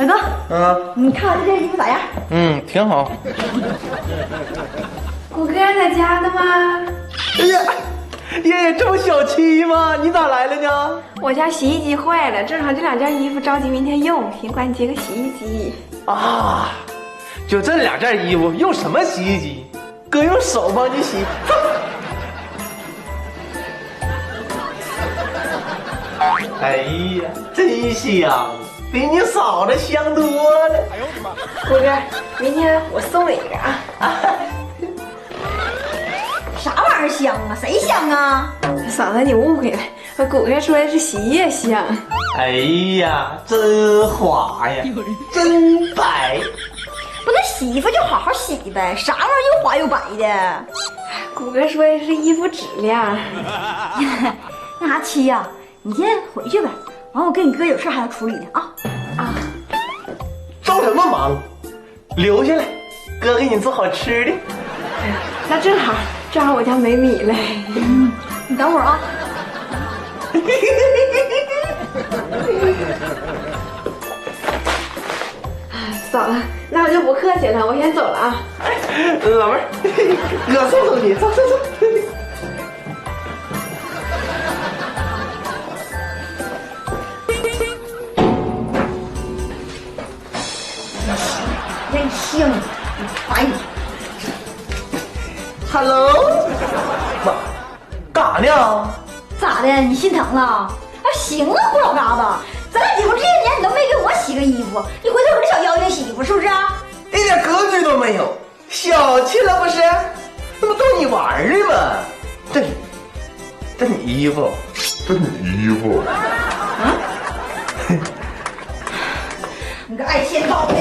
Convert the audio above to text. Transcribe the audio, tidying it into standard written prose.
大哥，你看我这件衣服咋样？挺好。谷歌在家呢吗？哎呀，爷爷这么小气吗？你咋来了呢？我家洗衣机坏了，正好这2件衣服着急明天用，寻管你借个洗衣机。啊，就这2件衣服，用什么洗衣机？哥用手帮你洗。哎呀，真香，比你嫂子香多了。哎呦我的妈！谷歌，明天我送你一个啊。啥玩意儿香啊？谁香啊？嫂子，你误会了，我谷歌说的是洗衣液香。哎呀，真滑呀，真白。不是洗衣服就好好洗呗，啥玩意儿又滑又白的？谷歌说的是衣服质量。那啥七呀，你先回去呗，完我跟你哥有事还要处理呢啊。着什么忙？留下来，哥给你做好吃的。那正好我家没米了。你等会儿啊。嫂子，那我就不客气了，我先走了啊。老妹儿，哥送送你，走。真香，白。Hello， 妈，干啥呢？咋的？你心疼了？啊，行啊，胡老嘎巴，咱俩结婚这些年你都没给我洗个衣服，你回头给小妖精洗衣服是不是啊？一点格局都没有，小气了不是？那不逗你玩呢吗？这你衣服，你个爱欠刀的！